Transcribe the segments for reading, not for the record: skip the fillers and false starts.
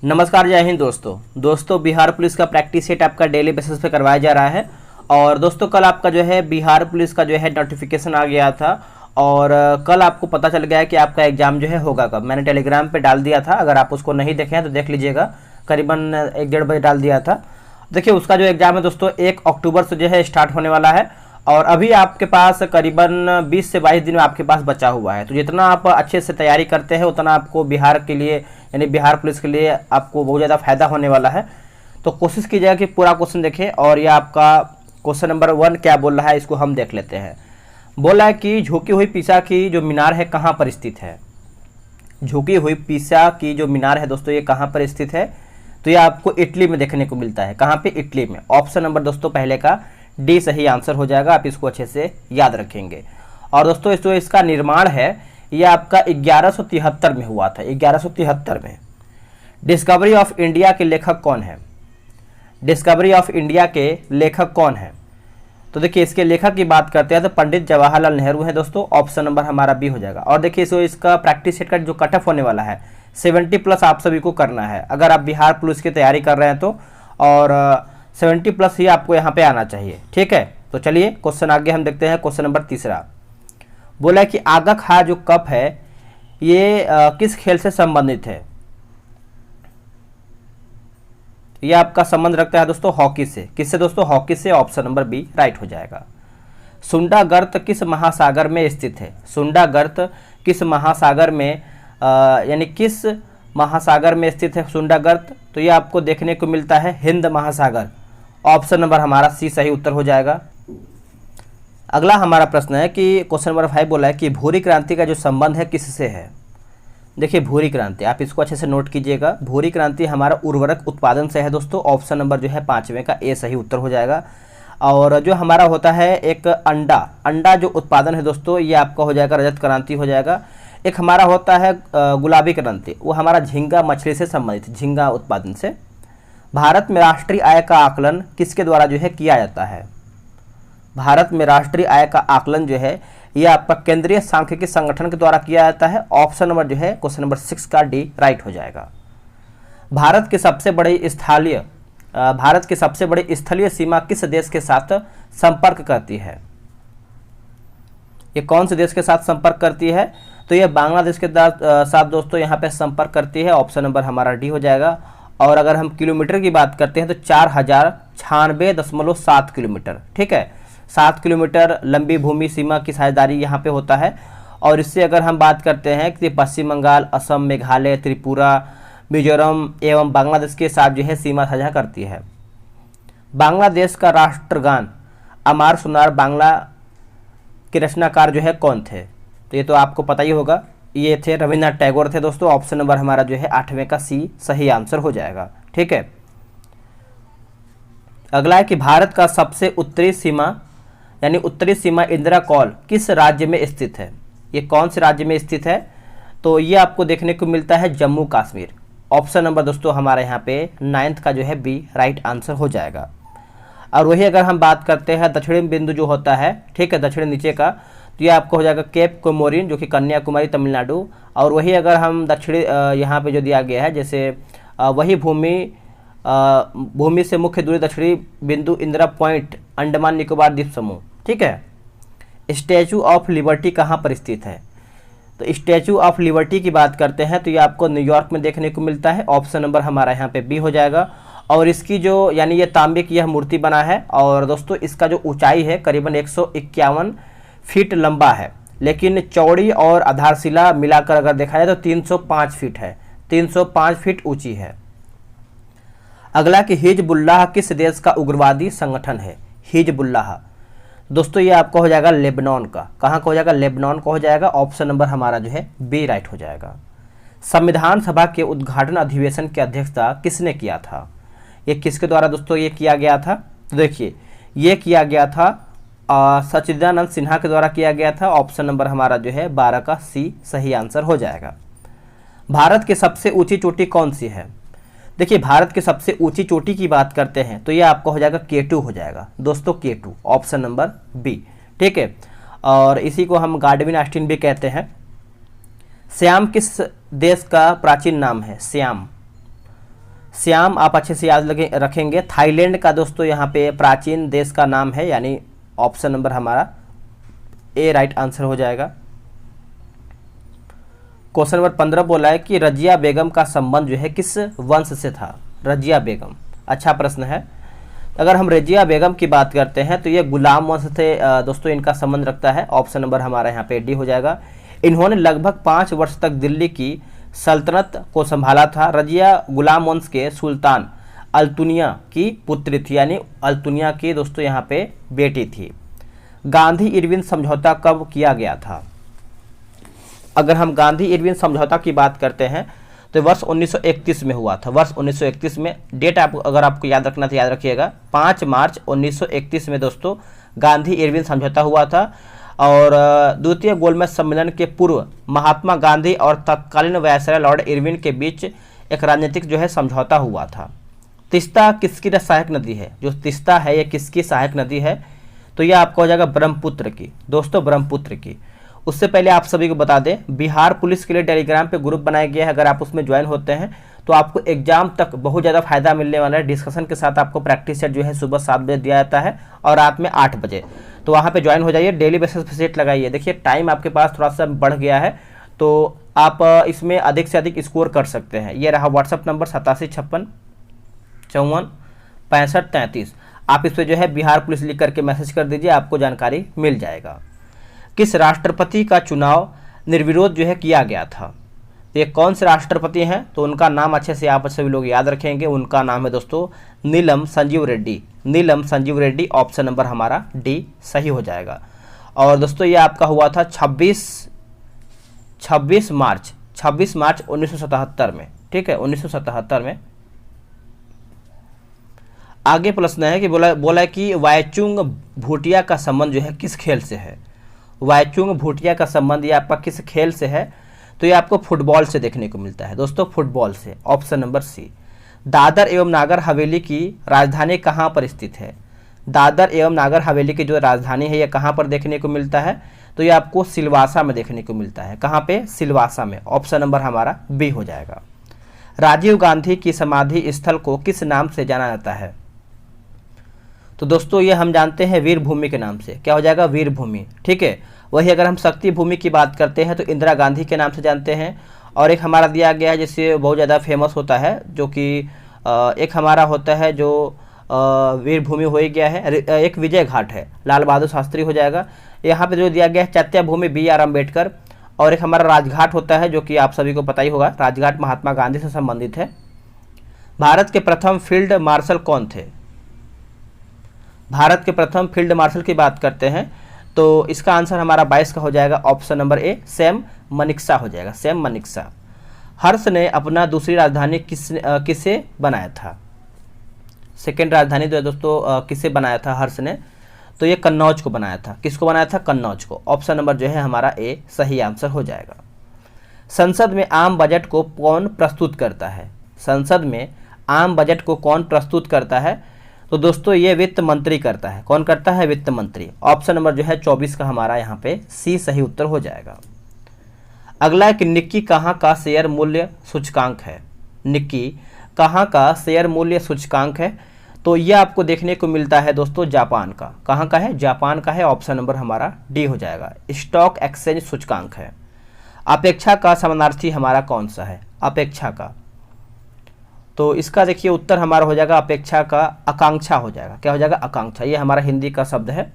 नमस्कार, जय हिंद दोस्तों बिहार पुलिस का प्रैक्टिस सेट आपका डेली बेसिस पे करवाया जा रहा है। और दोस्तों कल आपका जो है बिहार पुलिस का जो है नोटिफिकेशन आ गया था और कल आपको पता चल गया है कि आपका एग्ज़ाम जो है होगा कब। मैंने टेलीग्राम पे डाल दिया था, अगर आप उसको नहीं देखे हैं तो देख लीजिएगा। करीबन 1-1:30 बजे डाल दिया था। देखिए उसका जो एग्ज़ाम है दोस्तों 1 अक्टूबर से जो है स्टार्ट होने वाला है और अभी आपके पास करीबन 20 से 22 दिन आपके पास बचा हुआ है। तो जितना आप अच्छे से तैयारी करते हैं उतना आपको बिहार के लिए यानी बिहार पुलिस के लिए आपको बहुत ज़्यादा फायदा होने वाला है। तो कोशिश कीजिएगा कि पूरा क्वेश्चन देखें। और ये आपका क्वेश्चन नंबर 1 क्या बोल रहा है इसको हम देख लेते हैं। बोला है कि झुकी हुई पीसा की जो मीनार है कहाँ पर स्थित है। झुकी हुई पीसा की जो मीनार है दोस्तों ये कहाँ पर स्थित है, तो ये आपको इटली में देखने को मिलता है। कहाँ पे? इटली में। ऑप्शन नंबर दोस्तों पहले का डी सही आंसर हो जाएगा, आप इसको अच्छे से याद रखेंगे। और दोस्तों जो इसका निर्माण है ये आपका 1173 में हुआ था, 1173 में। डिस्कवरी ऑफ इंडिया के लेखक कौन है? डिस्कवरी ऑफ इंडिया के लेखक कौन है? तो देखिए इसके लेखक की बात करते हैं तो पंडित जवाहरलाल नेहरू है दोस्तों। ऑप्शन नंबर हमारा बी हो जाएगा। और देखिए इसका प्रैक्टिस सेट का जो कट ऑफ होने वाला है 70+ आप सभी को करना है अगर आप बिहार पुलिस की तैयारी कर रहे हैं तो। और 70+ ही आपको यहाँ पे आना चाहिए, ठीक है। तो चलिए क्वेश्चन आगे हम देखते हैं। क्वेश्चन नंबर 3 बोला है कि आगा खा जो कप है ये किस खेल से संबंधित है? ये आपका संबंध रखता है दोस्तों हॉकी से। किससे दोस्तों? हॉकी से। ऑप्शन नंबर बी राइट हो जाएगा। सुंडा गर्त किस महासागर में स्थित है? सुंडा गर्त किस महासागर में यानी किस महासागर में स्थित है सुंडा गर्त? तो ये आपको देखने को मिलता है हिंद महासागर। ऑप्शन नंबर हमारा सी सही उत्तर हो जाएगा। अगला हमारा प्रश्न है कि क्वेश्चन नंबर 5 बोला है कि भूरी क्रांति का जो संबंध है किससे है? देखिए भूरी क्रांति आप इसको अच्छे से नोट कीजिएगा। भूरी क्रांति हमारा उर्वरक उत्पादन से है दोस्तों। ऑप्शन नंबर जो है 5वें का ए सही उत्तर हो जाएगा। और जो हमारा होता है एक अंडा जो उत्पादन है दोस्तों ये आपका हो जाएगा रजत क्रांति हो जाएगा। एक हमारा होता है गुलाबी क्रांति, वो हमारा झींगा मछली से संबंधित, झींगा उत्पादन से। भारत में राष्ट्रीय आय का आकलन किसके द्वारा जो है किया जाता है? भारत में राष्ट्रीय आय का आकलन जो है यह आपका केंद्रीय सांख्यिकी संगठन के द्वारा किया जाता है। ऑप्शन नंबर जो है क्वेश्चन नंबर 6 का डी राइट हो जाएगा। भारत के सबसे बड़ी स्थलीय सीमा किस देश के साथ संपर्क करती है? ये कौन से देश के साथ संपर्क करती है? तो ये बांग्लादेश के साथ दोस्तों यहाँ पे संपर्क करती है। ऑप्शन नंबर हमारा डी हो जाएगा। और अगर हम किलोमीटर की बात करते हैं तो 4096.7 किलोमीटर, ठीक है। 7 किलोमीटर लंबी भूमि सीमा की साझेदारी यहाँ पे होता है। और इससे अगर हम बात करते हैं कि पश्चिम बंगाल, असम, मेघालय, त्रिपुरा, मिजोरम एवं बांग्लादेश के साथ जो है सीमा साझा करती है। बांग्लादेश का राष्ट्रगान अमार सुनार बांग्ला के रचनाकार जो है कौन थे? तो ये तो आपको पता ही होगा, ये थे रविन्द्रनाथ टैगोर थे दोस्तों। ऑप्शन नंबर हमारा जो है 8वें का सी सही आंसर हो जाएगा, ठीक है। अगला है कि भारत का सबसे उत्तरी सीमा यानी उत्तरी सीमा इंदिरा कॉल किस राज्य में स्थित है? ये कौन से राज्य में स्थित है? तो ये आपको देखने को मिलता है जम्मू कश्मीर। ऑप्शन नंबर दोस्तों हमारे यहाँ पे 9th का जो है बी राइट आंसर हो जाएगा। और वही अगर हम बात करते हैं दक्षिणी बिंदु जो होता है, ठीक है, दक्षिण नीचे का, तो ये आपको हो जाएगा केप कोमोरिन जो कि कन्याकुमारी तमिलनाडु। और वही अगर हम दक्षिणी यहाँ पे जो दिया गया है जैसे वही भूमि से मुख्य दूरी दक्षिणी बिंदु इंदिरा पॉइंट अंडमान निकोबार द्वीप समूह, ठीक है। स्टैचू ऑफ लिबर्टी कहाँ पर स्थित है? तो स्टैचू ऑफ लिबर्टी की बात करते हैं तो ये आपको न्यूयॉर्क में देखने को मिलता है। ऑप्शन नंबर हमारा यहाँ पे बी हो जाएगा। और इसकी जो यानी ये तांबे की यह मूर्ति बना है और दोस्तों इसका जो ऊंचाई है करीबन 151 फीट लंबा है, लेकिन चौड़ी और आधारशिला मिलाकर अगर देखा जाए तो 305 फीट है, 305 फीट ऊंची है। अगला कि हिजबुल्लाह किस देश का उग्रवादी संगठन है? हिजबुल्लाह दोस्तों ये आपका हो जाएगा लेबनान का। कहाँ का हो जाएगा? लेबनान का हो जाएगा। ऑप्शन नंबर हमारा जो है बी राइट हो जाएगा। संविधान सभा के उद्घाटन अधिवेशन की अध्यक्षता किसने किया था? ये किसके द्वारा दोस्तों ये किया गया था? तो देखिए ये किया गया था सच्चिदानंद सिन्हा के द्वारा किया गया था। ऑप्शन नंबर हमारा जो है 12 का सी सही आंसर हो जाएगा। भारत की सबसे ऊंची चोटी कौन सी है? देखिए भारत की सबसे ऊंची चोटी की बात करते हैं तो ये आपका हो जाएगा K2 हो जाएगा दोस्तों, K2 ऑप्शन नंबर बी, ठीक है। और इसी को हम गार्डविन ऑस्टिन भी कहते हैं। श्याम किस देश का प्राचीन नाम है? श्याम श्याम आप अच्छे से याद रखेंगे। थाईलैंड का दोस्तों यहाँ पे प्राचीन देश का नाम है, यानी ऑप्शन नंबर हमारा ए राइट आंसर हो जाएगा। क्वेश्चन नंबर 15 बोला है कि रजिया बेगम का संबंध जो है किस वंश से था। रजिया बेगम, अच्छा प्रश्न है। अगर हम रजिया बेगम की बात करते हैं तो ये गुलाम वंश से दोस्तों इनका संबंध रखता है। ऑप्शन नंबर हमारा यहाँ पे डी हो जाएगा। इन्होंने लगभग 5 वर्ष तक दिल्ली की सल्तनत को संभाला था। रजिया गुलाम वंश के सुल्तान अल्तुनिया की पुत्री थी, यानी अल्तुनिया की दोस्तों यहाँ पे बेटी थी। गांधी इरविन समझौता कब किया गया था। अगर हम गांधी इरविन समझौता की बात करते हैं तो वर्ष 1931 में हुआ था। वर्ष 1931 में, डेट आप अगर आपको याद रखना तो याद रखिएगा, 5 मार्च 1931 में दोस्तों गांधी इरविन समझौता हुआ था। और द्वितीय गोलमेज सम्मेलन के पूर्व महात्मा गांधी और तत्कालीन वायसराय लॉर्ड इरविन के बीच एक राजनीतिक जो है समझौता हुआ था। तिस्ता किसकी सहायक नदी है। जो तिस्ता है ये किसकी सहायक नदी है, तो यह आपका हो जाएगा ब्रह्मपुत्र की, दोस्तों ब्रह्मपुत्र की। उससे पहले आप सभी को बता दें, बिहार पुलिस के लिए टेलीग्राम पे ग्रुप बनाया गया है। अगर आप उसमें ज्वाइन होते हैं तो आपको एग्जाम तक बहुत ज़्यादा फायदा मिलने वाला है। डिस्कशन के साथ आपको प्रैक्टिस सेट जो है सुबह 7 बजे दिया जाता है और रात में 8 बजे, तो वहाँ पे ज्वाइन हो जाइए। डेली बेसिस पे सेट लगाइए। देखिए टाइम आपके पास थोड़ा सा बढ़ गया है तो आप इसमें अधिक से अधिक स्कोर कर सकते हैं। ये रहा व्हाट्सअप नंबर 8756546533। आप इस पर जो है बिहार पुलिस लिख करके मैसेज कर दीजिए, आपको जानकारी मिल जाएगा। किस राष्ट्रपति का चुनाव निर्विरोध जो है किया गया था। तो ये कौन से राष्ट्रपति हैं, तो उनका नाम अच्छे से आप सभी लोग याद रखेंगे। उनका नाम है दोस्तों नीलम संजीव रेड्डी। नीलम संजीव रेड्डी, ऑप्शन नंबर हमारा डी सही हो जाएगा। और दोस्तों ये आपका हुआ था 26 मार्च 1977 में, ठीक है, 1977 में। आगे प्रश्न है कि बोला है कि वाईचुंग भूटिया का संबंध जो है किस खेल से है। वाईचुंग भूटिया का संबंध ये आपका किस खेल से है, तो ये आपको फुटबॉल से देखने को मिलता है दोस्तों, फुटबॉल से। ऑप्शन नंबर सी। दादर एवं नागर हवेली की राजधानी कहाँ पर स्थित है। दादर एवं नागर हवेली की जो राजधानी है ये कहाँ पर देखने को मिलता है, तो ये आपको सिलवासा में देखने को मिलता है। कहाँ पे, सिलवासा में। ऑप्शन नंबर हमारा बी हो जाएगा। राजीव गांधी की समाधि स्थल को किस नाम से जाना जाता है, तो दोस्तों ये हम जानते हैं वीर भूमि के नाम से। क्या हो जाएगा, वीर भूमि, ठीक है। वही अगर हम शक्ति भूमि की बात करते हैं तो इंदिरा गांधी के नाम से जानते हैं। और एक हमारा दिया गया है जिससे बहुत ज़्यादा फेमस होता है, जो कि एक हमारा होता है जो वीर भूमि हो ही गया है, एक विजय घाट है, लाल बहादुर शास्त्री हो जाएगा। यहाँ पे जो दिया गया है चैत्य भूमि BR अम्बेडकर। और एक हमारा राजघाट होता है जो कि आप सभी को पता ही होगा, राजघाट महात्मा गांधी से संबंधित है। भारत के प्रथम फील्ड मार्शल कौन थे। भारत के प्रथम फील्ड मार्शल की बात करते हैं तो इसका आंसर हमारा 22 का हो जाएगा। Option number A Sam Manekshaw हो जाएगा, सैम मनिक्सा। हर्ष ने अपना दूसरी राजधानी किसे बनाया था। सेकेंड राजधानी जो है दोस्तों किसे बनाया था हर्ष ने, तो ये कन्नौज को बनाया था। किसको बनाया था, कन्नौज को। ऑप्शन नंबर जो है हमारा ए सही आंसर हो जाएगा। संसद में आम बजट को कौन प्रस्तुत करता है। संसद में आम बजट को कौन प्रस्तुत करता है, तो दोस्तों ये वित्त मंत्री करता है। कौन करता है, वित्त मंत्री। ऑप्शन नंबर जो है 24 का हमारा यहाँ पे सी सही उत्तर हो जाएगा। अगला है कि निक्की कहाँ का शेयर मूल्य सूचकांक है। निक्की कहाँ का शेयर मूल्य सूचकांक है, तो यह आपको देखने को मिलता है दोस्तों जापान का। कहाँ का है, जापान का है। ऑप्शन नंबर हमारा डी हो जाएगा। स्टॉक एक्सचेंज सूचकांक है। अपेक्षा का समानार्थी हमारा कौन सा है, अपेक्षा का, तो इसका देखिए उत्तर हमारा हो जाएगा अपेक्षा का आकांक्षा हो जाएगा। क्या हो जाएगा, आकांक्षा। ये हमारा हिंदी का शब्द है।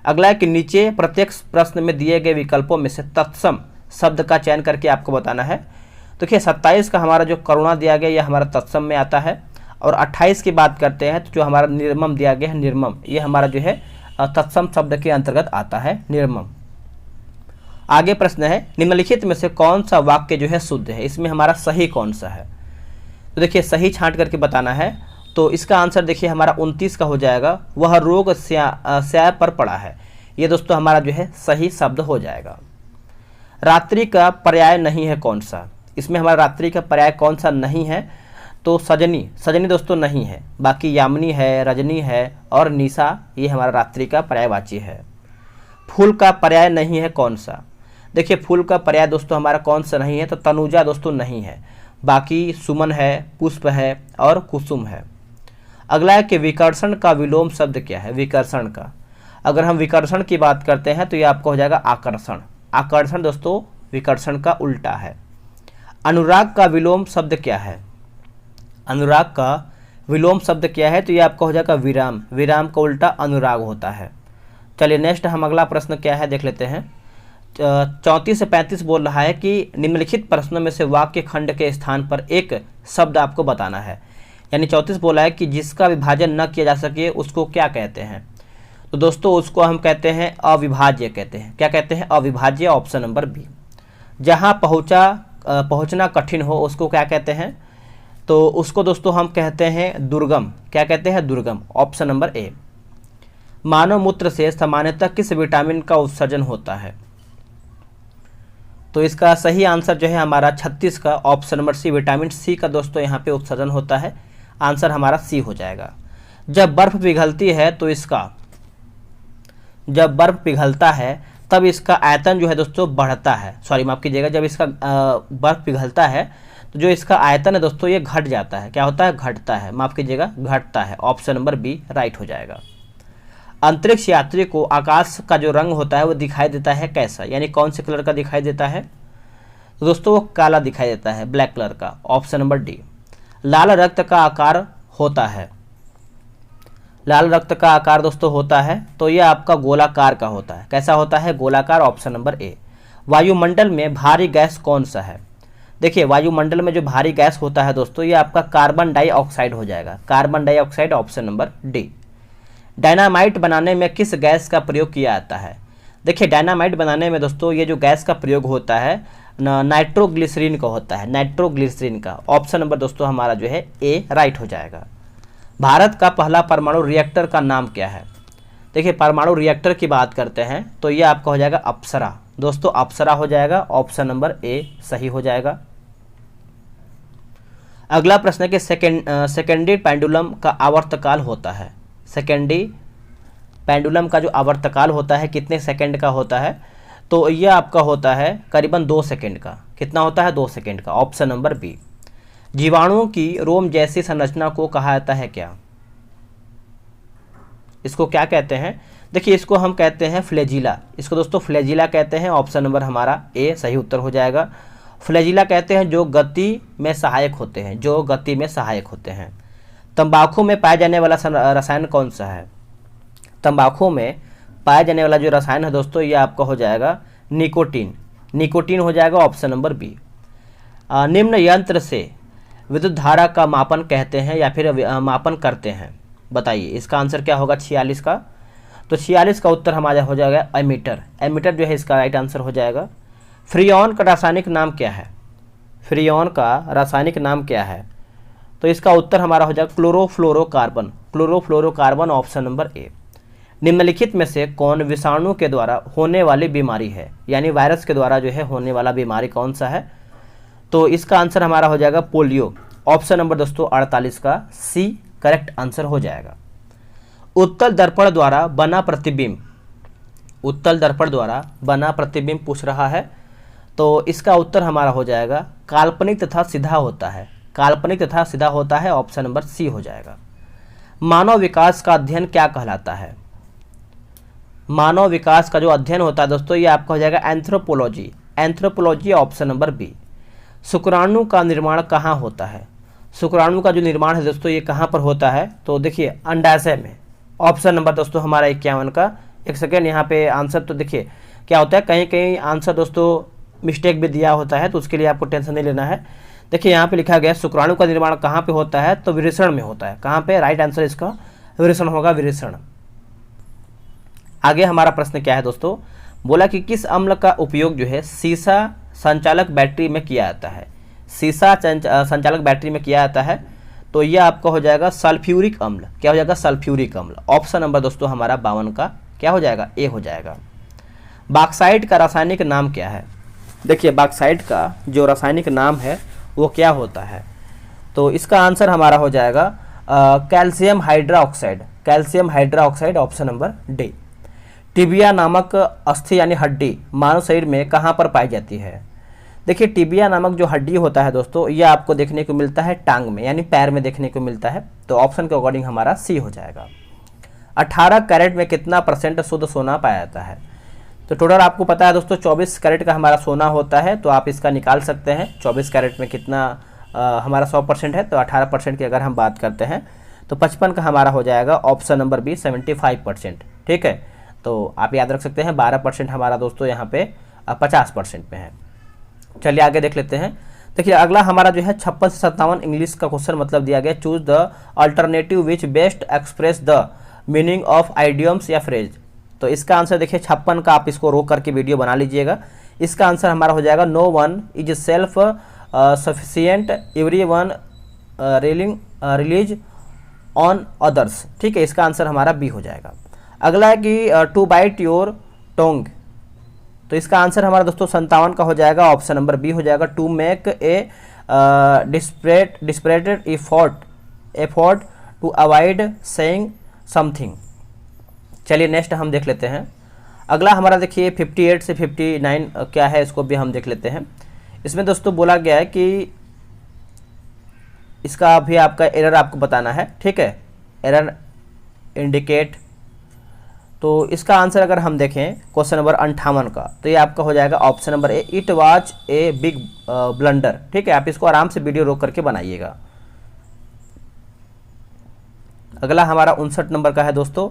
अगला है कि नीचे प्रत्येक प्रश्न में दिए गए विकल्पों में से तत्सम शब्द का चयन करके आपको बताना है। तो देखिए 27 का हमारा जो करुणा दिया गया यह हमारा तत्सम में आता है। और 28 की बात करते हैं तो जो हमारा निर्मम दिया गया है, निर्मम, ये हमारा जो है तत्सम शब्द के अंतर्गत आता है, निर्मम। आगे प्रश्न है निम्नलिखित में से कौन सा वाक्य जो है शुद्ध है, इसमें हमारा सही कौन सा है। तो देखिए सही छांट करके बताना है। तो इसका आंसर देखिए हमारा 29 का हो जाएगा। वह रोग स्याह पर पड़ा है। ये दोस्तों हमारा जो है सही शब्द हो जाएगा। रात्रि का पर्याय नहीं है कौन सा, इसमें हमारा रात्रि का पर्याय कौन सा नहीं है, तो सजनी, सजनी दोस्तों नहीं है। बाकी यामिनी है, रजनी है और निशा, ये हमारा रात्रि का पर्यायवाची है। फूल का पर्याय नहीं है कौन सा, देखिए फूल का पर्याय दोस्तों हमारा कौन सा नहीं है, तो तनुजा दोस्तों नहीं है। बाकी सुमन है, पुष्प है और कुसुम है। अगला है कि विकर्षण का विलोम शब्द क्या है। विकर्षण का, अगर हम विकर्षण की बात करते हैं तो ये आपका हो जाएगा आकर्षण। आकर्षण दोस्तों विकर्षण का उल्टा है। अनुराग का विलोम शब्द क्या है। अनुराग का विलोम शब्द क्या है, तो ये आपका हो जाएगा विराम। विराम का उल्टा अनुराग होता है। चलिए नेक्स्ट हम अगला प्रश्न क्या है देख लेते हैं। 34 से 35 बोल रहा है कि निम्नलिखित प्रश्नों में से वाक्य खंड के स्थान पर एक शब्द आपको बताना है। यानी 34 बोला है कि जिसका विभाजन न किया जा सके उसको क्या कहते हैं। तो दोस्तों उसको हम कहते हैं अविभाज्य कहते हैं। क्या कहते हैं, अविभाज्य, ऑप्शन नंबर बी। जहाँ पहुँचना कठिन हो उसको क्या कहते हैं, तो उसको दोस्तों हम कहते हैं दुर्गम। क्या कहते हैं, दुर्गम, ऑप्शन नंबर ए। मानव मूत्र से सामान्यतः किस विटामिन का उत्सर्जन होता है। तो इसका सही आंसर जो है हमारा 36 का option number C, vitamin C का दोस्तों यहाँ पे उत्सर्जन होता है। आंसर हमारा सी हो जाएगा। जब बर्फ पिघलती है तो इसका, जब बर्फ पिघलता है तब इसका आयतन जो है दोस्तों बढ़ता है, सॉरी माफ कीजिएगा, जब इसका बर्फ पिघलता है तो जो इसका आयतन है दोस्तों ये घट जाता है। क्या होता है, घटता है, माफ कीजिएगा घटता है। ऑप्शन नंबर बी राइट हो जाएगा। अंतरिक्ष यात्री को आकाश का जो रंग होता है वो दिखाई देता है कैसा, यानी कौन से कलर का दिखाई देता है, तो दोस्तों वो काला दिखाई देता है, ब्लैक कलर का, ऑप्शन नंबर डी। लाल रक्त का आकार होता है, लाल रक्त का आकार दोस्तों होता है तो ये आपका गोलाकार का होता है। कैसा होता है, गोलाकार, ऑप्शन नंबर ए। वायुमंडल में भारी गैस कौन सा है। देखिए वायुमंडल में जो भारी गैस होता है दोस्तों ये आपका कार्बन डाइऑक्साइड हो जाएगा, carbon dioxide, option number D. Dynamite बनाने में किस गैस का प्रयोग किया जाता है। देखिए डायनामाइट बनाने में दोस्तों ये जो गैस का प्रयोग होता है नाइट्रोग्लिसरीन का होता है, नाइट्रोग्लिसरीन का। ऑप्शन नंबर दोस्तों हमारा जो है ए राइट हो जाएगा। भारत का पहला परमाणु रिएक्टर का नाम क्या है। देखिए परमाणु रिएक्टर की बात करते हैं तो ये आपका हो जाएगा अप्सरा, दोस्तों अप्सरा हो जाएगा, ऑप्शन नंबर ए सही हो जाएगा। अगला प्रश्न है कि सेकेंडरी पेंडुलम का आवर्तकाल होता है। सेकेंडरी पेंडुलम का जो आवर्तकाल होता है कितने सेकंड का होता है, तो यह आपका होता है करीबन 2 सेकंड का। कितना होता है, 2 सेकंड का, ऑप्शन नंबर बी। जीवाणुओं की रोम जैसी संरचना को कहा जाता है क्या। इसको क्या कहते हैं, देखिए इसको हम कहते हैं फ्लैजिला। इसको दोस्तों फ्लैजिला कहते हैं, ऑप्शन नंबर हमारा ए सही उत्तर हो जाएगा। फ्लैजिला कहते हैं जो गति में सहायक होते हैं, जो गति में सहायक होते हैं। तंबाकू में पाया जाने वाला रसायन कौन सा है। तंबाकू में पाया जाने वाला जो रसायन है दोस्तों ये आपका हो जाएगा निकोटीन, निकोटीन हो जाएगा, ऑप्शन नंबर बी। निम्न यंत्र से विद्युत धारा का मापन कहते हैं या फिर मापन करते हैं, बताइए इसका आंसर क्या होगा 46 का। तो 46 का उत्तर हमारा हो जाएगा एमीटर, एमीटर जो है इसका राइट आंसर हो जाएगा। फ्रियोन का रासायनिक नाम क्या है। फ्रियोन का रासायनिक नाम क्या है, तो इसका उत्तर हमारा हो जाएगा chlorofluorocarbon, chlorofluorocarbon, option number A. निम्नलिखित में से कौन विषाणु के द्वारा होने वाली बीमारी है, यानी वायरस के द्वारा जो है होने वाला बीमारी कौन सा है, तो इसका आंसर हमारा हो जाएगा पोलियो, ऑप्शन नंबर दोस्तों 48 का सी करेक्ट आंसर हो जाएगा। उत्तल दर्पण द्वारा बना प्रतिबिंब, उत्तल दर्पण द्वारा बना प्रतिबिंब पूछ रहा है, तो इसका उत्तर हमारा हो जाएगा काल्पनिक तथा सीधा होता है, काल्पनिक तथा सीधा होता है, ऑप्शन नंबर सी हो जाएगा। मानव विकास का अध्ययन क्या कहलाता है। मानव विकास का जो अध्ययन होता है दोस्तों ये आपका हो जाएगा anthropology, anthropology, option number B. शुक्राणु का निर्माण कहाँ होता है। शुक्राणु का जो निर्माण है दोस्तों ये कहाँ पर होता है, तो देखिए अंडाशय में, ऑप्शन नंबर दोस्तों हमारा 51 का। एक सेकेंड यहाँ पे आंसर, तो देखिए क्या होता है कहीं कहीं आंसर दोस्तों मिस्टेक भी दिया होता है, तो उसके लिए आपको टेंशन नहीं लेना है। देखिए यहाँ पे लिखा गया शुक्राणु का निर्माण कहाँ पे होता है, तो विरेचन में होता है। कहाँ पे, राइट आंसर इसका विरेचन होगा, विरेचन। आगे हमारा प्रश्न क्या है दोस्तों, बोला कि किस अम्ल का उपयोग जो है सीसा संचालक बैटरी में किया जाता है। सीसा संचालक बैटरी में किया जाता है, तो यह आपका हो जाएगा सल्फ्यूरिक अम्ल। क्या हो जाएगा, सल्फ्यूरिक अम्ल, ऑप्शन नंबर दोस्तों हमारा 52 का क्या हो जाएगा, ए हो जाएगा। बॉक्साइट का रासायनिक नाम क्या है। देखिए बॉक्साइट का जो रासायनिक नाम है वो क्या होता है, तो इसका आंसर हमारा हो जाएगा calcium hydroxide, calcium hydroxide, option number D. Tibia नामक अस्थि यानी हड्डी मानव शरीर में कहाँ पर पाई जाती है। देखिए टिबिया नामक जो हड्डी होता है दोस्तों, ये आपको देखने को मिलता है टांग में, यानी पैर में देखने को मिलता है। तो ऑप्शन के अकॉर्डिंग हमारा सी हो जाएगा। 18 कैरेट में कितना % शुद्ध सोना पाया जाता है? तो टोटल आपको पता है दोस्तों 24 कैरेट का हमारा सोना होता है, तो आप इसका निकाल सकते हैं 24 कैरेट में कितना हमारा 100% है। तो 18% की अगर हम बात करते हैं तो 55 का हमारा हो जाएगा ऑप्शन नंबर बी 75%। ठीक है, तो आप याद रख सकते हैं 12% हमारा दोस्तों यहाँ पे 50% पे है। चलिए आगे देख लेते हैं। देखिए अगला हमारा जो है 56 से 57 इंग्लिश का क्वेश्चन मतलब दिया गया, choose the alternative which best express the meaning of idioms या फ्रेज। तो इसका आंसर देखिए 56 का, आप इसको रोक करके वीडियो बना लीजिएगा। इसका आंसर हमारा हो जाएगा no one is self sufficient everyone relies on others. ठीक है, इसका आंसर हमारा बी हो जाएगा। अगला है कि टू बाइट योर टोंग, तो इसका आंसर हमारा दोस्तों 57 का हो जाएगा, ऑप्शन नंबर बी हो जाएगा। To make a desperated effort to avoid saying something. चलिए नेक्स्ट हम देख लेते हैं। अगला हमारा देखिए 58 से 59 क्या है, इसको भी हम देख लेते हैं। इसमें दोस्तों बोला गया है कि इसका भी आपका एरर आपको बताना है। ठीक है, एरर इंडिकेट। तो इसका आंसर अगर हम देखें क्वेश्चन नंबर 58 का, तो ये आपका हो जाएगा option number A, it was a big blunder. ठीक है, आप इसको आराम से वीडियो रोक करके बनाइएगा। अगला हमारा 59 नंबर का है दोस्तों।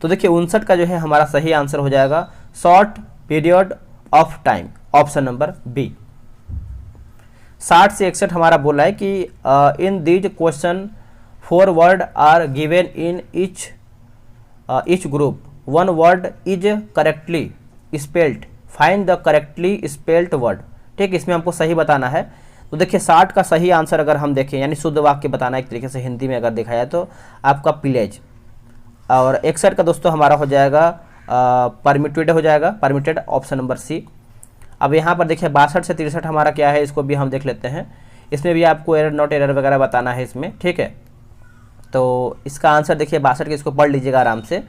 तो देखिए 59 का जो है हमारा सही आंसर हो जाएगा short period of time, option number B. 60 से 61 हमारा बोला है कि in these question 4 word are given in each group, 1 word is correctly spelled, find the correctly spelled word. ठीक, इसमें हमको सही बताना है। तो देखिए 60 का सही आंसर अगर हम देखें, यानी शुद्ध वाक्य बताना एक तरीके से हिंदी में अगर देखा जाए तो आपका पिलेज। और 61 का दोस्तों हमारा हो जाएगा परमिटेड हो जाएगा, परमिटेड, ऑप्शन नंबर सी। अब यहाँ पर देखिए 62 से 63 हमारा क्या है, इसको भी हम देख लेते हैं। इसमें भी आपको एरर नॉट एरर वगैरह बताना है इसमें। ठीक है, तो इसका आंसर देखिए 62 के, इसको पढ़ लीजिएगा आराम से।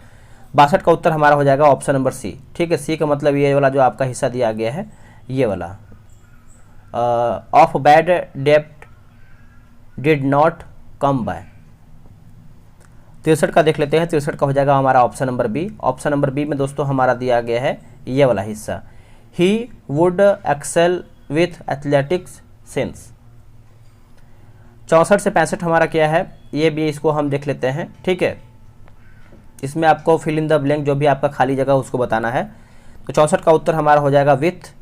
62 का उत्तर हमारा हो जाएगा ऑप्शन नंबर सी। ठीक है, सी का मतलब ये वाला जो आपका हिस्सा दिया गया है, ये वाला ऑफ बैड डेप्ट डिड नॉट कम बाय। 63 का देख लेते हैं। 63 का हो जाएगा हमारा option number B. Option number B में दोस्तों हमारा दिया गया है ये वाला हिस्सा, he would excel with athletics sense. 64 से 65 हमारा क्या है, ये भी इसको हम देख लेते हैं। ठीक है, इसमें आपको फिल इन द ब्लैंक, जो भी आपका खाली जगह उसको बताना है। तो 64 का उत्तर हमारा हो जाएगा विथ।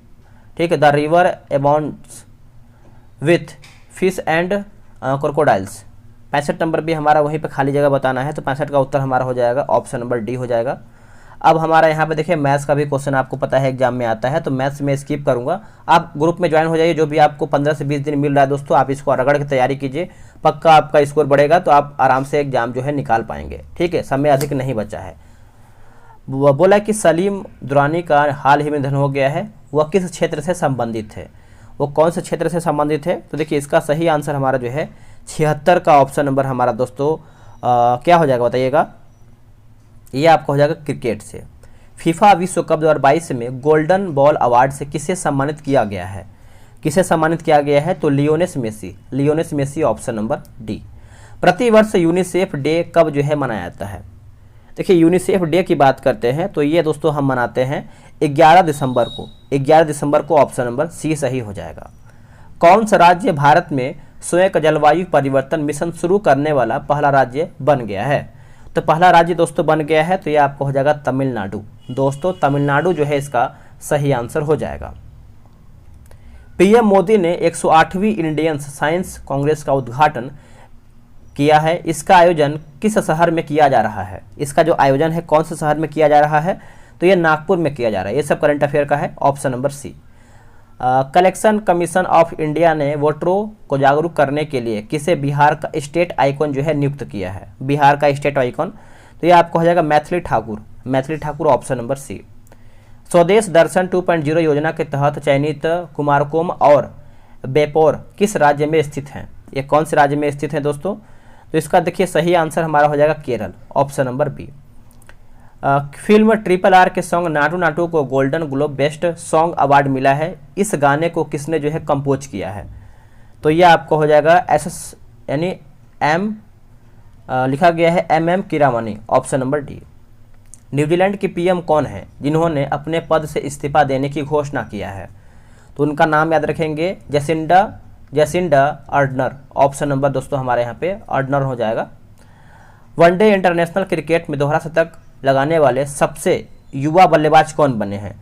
ठीक है, the river abounds with fish and crocodiles. 65 number भी हमारा वहीं पे खाली जगह बताना है। तो 65 का उत्तर हमारा हो जाएगा ऑप्शन नंबर डी हो जाएगा। अब हमारा यहाँ पे देखिए मैथ्स का भी क्वेश्चन आपको पता है एग्जाम में आता है, तो मैथ्स में स्किप करूँगा। आप ग्रुप में ज्वाइन हो जाइए, जो भी आपको 15 से 20 दिन मिल रहा है दोस्तों, आप इसको रगड़ की तैयारी कीजिए, पक्का आपका स्कोर बढ़ेगा, तो आप आराम से एग्जाम जो है निकाल पाएंगे। ठीक है, समय अधिक नहीं बचा है। वह बोला कि सलीम दुरानी का हाल ही में निधन हो गया है, वह किस क्षेत्र से संबंधित है, वो कौन से क्षेत्र से संबंधित है? तो देखिए इसका सही आंसर हमारा जो है 76 का ऑप्शन नंबर हमारा दोस्तों क्या हो जाएगा बताइएगा, ये आपका हो जाएगा क्रिकेट से। फीफा विश्व कप 2022 में गोल्डन बॉल अवार्ड से किसे सम्मानित किया गया है? किसे सम्मानित किया गया है? तो Lionel Messi, Lionel Messi, option number D. प्रतिवर्ष यूनिसेफ डे कब जो है मनाया जाता है? देखिए यूनिसेफ डे की बात करते हैं तो ये दोस्तों हम मनाते हैं 11 दिसंबर को, 11 दिसंबर को, ऑप्शन नंबर सी सही हो जाएगा। कौन सा राज्य भारत में स्वयं जलवायु परिवर्तन मिशन शुरू करने वाला पहला राज्य बन गया है? तो पहला राज्य दोस्तों बन गया है, तो ये आपको हो जाएगा तमिलनाडु। दोस्तों तमिलनाडु जो है इसका सही आंसर हो जाएगा। पीएम मोदी ने 108वीं इंडियन साइंस कांग्रेस का उद्घाटन किया है, इसका आयोजन किस शहर में किया जा रहा है? इसका जो आयोजन है कौन से शहर में किया जा रहा है? तो ये नागपुर में किया जा रहा है। ये सब करंट अफेयर का है, option number C. Collection commission of India ने वोटरों को जागरूक करने के लिए किसे बिहार का स्टेट आइकॉन जो है नियुक्त किया है? बिहार का स्टेट आइकॉन, तो ये आपको हो जाएगा Maithili Thakur, Maithili Thakur, option number C. Swadesh Darshan 2.0 योजना के तहत चयनित कुमारकोम और बेपोर किस राज्य में स्थित हैं? ये कौन से राज्य में स्थित है दोस्तों? तो इसका देखिए सही आंसर हमारा हो जाएगा Kerala, option number B. Film RRR के सॉन्ग नाटू नाटू को Golden Globe best song award मिला है। इस गाने को किसने जो है कंपोज किया है? तो यह आपको हो जाएगा SS यानी M लिखा गया है MM Keeravani, option number D. New Zealand की PM कौन है जिन्होंने अपने पद से इस्तीफा देने की घोषणा किया है? तो उनका नाम याद रखेंगे, जेसिंडा अर्डनर, ऑप्शन नंबर दोस्तों हमारे यहाँ पे अर्डनर हो जाएगा। वनडे इंटरनेशनल क्रिकेट में दोहरा शतक लगाने वाले सबसे युवा बल्लेबाज कौन बने हैं?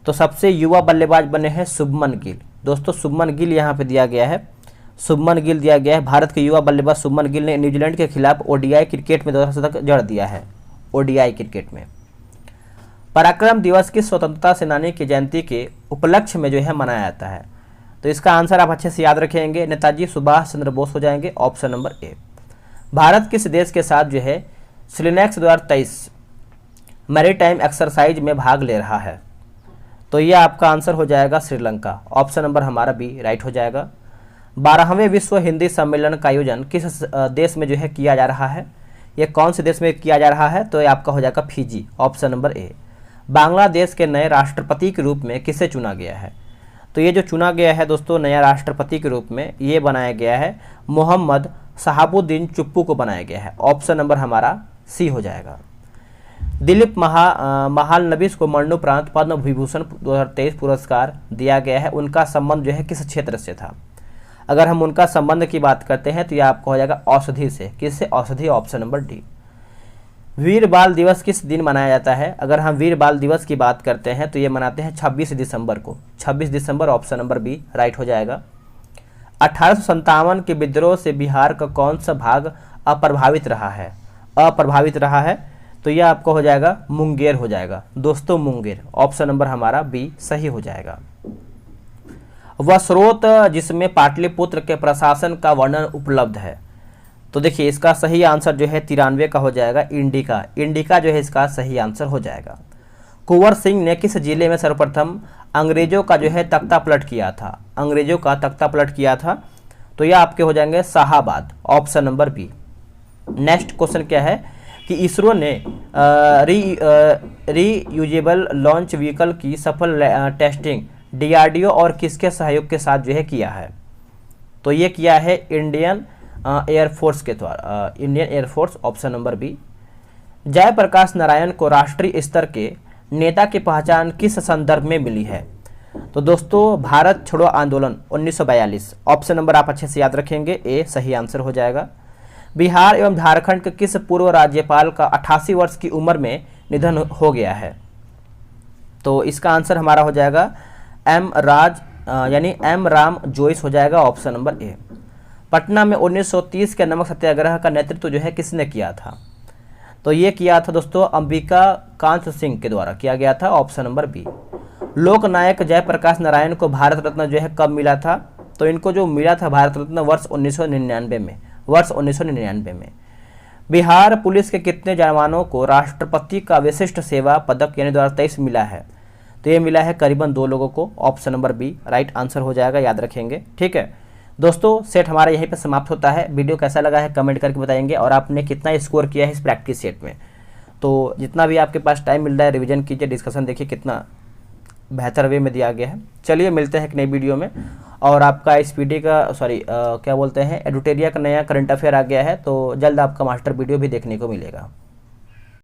तो सबसे युवा बल्लेबाज बने हैं शुभमन गिल। दोस्तों शुभमन गिल यहाँ पे दिया गया है, शुभमन गिल दिया गया है। भारत के युवा बल्लेबाज शुभमन गिल ने न्यूजीलैंड के खिलाफ ODI क्रिकेट में दोहरा शतक जड़ दिया है। ODI क्रिकेट में पराक्रम दिवस किस स्वतंत्रता सेनानी की जयंती के उपलक्ष्य में जो है मनाया जाता है? तो इसका आंसर आप अच्छे से याद रखेंगे, नेताजी सुभाष चंद्र बोस हो जाएंगे, ऑप्शन नंबर ए। भारत किस देश के साथ जो है स्लिनेक्स 2023 मैरीटाइम एक्सरसाइज में भाग ले रहा है? तो यह आपका आंसर हो जाएगा श्रीलंका, ऑप्शन नंबर हमारा बी राइट हो जाएगा। 12वें विश्व हिंदी सम्मेलन का आयोजन किस देश में जो है किया जा रहा है? ये कौन से देश में किया जा रहा है? तो ये आपका हो जाएगा Fiji, option number A. Bangladesh के नए राष्ट्रपति के रूप में किसे चुना गया है? तो ये जो चुना गया है दोस्तों नया राष्ट्रपति के रूप में, ये बनाया गया है मोहम्मद शहाबुद्दीन चुप्पू को बनाया गया है, ऑप्शन नंबर हमारा सी हो जाएगा। दिलीप महालनबीस को मरणोपरांत पद्म विभूषण 2023 पुरस्कार दिया गया है। उनका संबंध जो है किस क्षेत्र से था? अगर हम उनका संबंध की बात करते हैं तो यह आपको हो जाएगा औषधि से। किससे? औषधि, ऑप्शन नंबर डी। वीर बाल दिवस किस दिन मनाया जाता है? अगर हम वीर बाल दिवस की बात करते हैं तो ये मनाते हैं 26 दिसंबर को, 26 दिसंबर, ऑप्शन नंबर बी राइट हो जाएगा। 1857 के विद्रोह से बिहार का कौन सा भाग अप्रभावित रहा है? अप्रभावित रहा है, तो यह आपको हो जाएगा मुंगेर हो जाएगा दोस्तों, मुंगेर, ऑप्शन नंबर हमारा बी सही हो जाएगा। वह स्रोत जिसमें पाटलिपुत्र के प्रशासन का वर्णन उपलब्ध है? तो देखिए इसका सही आंसर जो है 93 का हो जाएगा, इंडिका जो है इसका सही आंसर हो जाएगा। कुंवर सिंह ने किस जिले में सर्वप्रथम अंग्रेजों का जो है तख्ता पलट किया था? अंग्रेजों का तख्ता पलट किया था, तो यह आपके हो जाएंगे Shahabad, option number B. Next question क्या है कि इसरो ने रीयूजेबल लॉन्च व्हीकल की सफल टेस्टिंग DRDO और किसके सहयोग के साथ जो है किया है? तो ये किया है इंडियन एयरफोर्स के द्वारा, Indian air force, option number B. Jayaprakash Narayan को राष्ट्रीय स्तर के नेता की पहचान किस संदर्भ में मिली है? तो दोस्तों भारत छोड़ो आंदोलन 1942, ऑप्शन नंबर आप अच्छे से याद रखेंगे, ए सही आंसर हो जाएगा। बिहार एवं झारखंड के किस पूर्व राज्यपाल का 88 वर्ष की उम्र में निधन हो गया है? तो इसका आंसर हमारा हो जाएगा M राम जोइस हो जाएगा, ऑप्शन नंबर ए। पटना में 1930 के नमक सत्याग्रह का नेतृत्व जो है किसने किया था? तो ये किया था दोस्तों अंबिका कांत सिंह के द्वारा किया गया था, ऑप्शन नंबर बी। लोकनायक जयप्रकाश नारायण को भारत रत्न जो है कब मिला था? तो इनको जो मिला था भारत रत्न वर्ष 1999 में, वर्ष 1999 में। बिहार पुलिस के कितने जवानों को राष्ट्रपति का विशिष्ट सेवा पदक यानी 2023 मिला है? तो ये मिला है करीबन 2 लोगों को, option number B right answer हो जाएगा, याद रखेंगे। ठीक है दोस्तों, सेट हमारा यहीं पे समाप्त होता है। वीडियो कैसा लगा है कमेंट करके बताएंगे, और आपने कितना स्कोर किया है इस प्रैक्टिस सेट में। तो जितना भी आपके पास टाइम मिल रहा है रिवीजन कीजिए, डिस्कशन देखिए कितना बेहतर वे में दिया गया है। चलिए मिलते हैं एक नई वीडियो में। और आपका SPD का क्या बोलते हैं एडुटेरिया का नया करंट अफेयर आ गया है, तो जल्द आपका मास्टर वीडियो भी देखने को मिलेगा।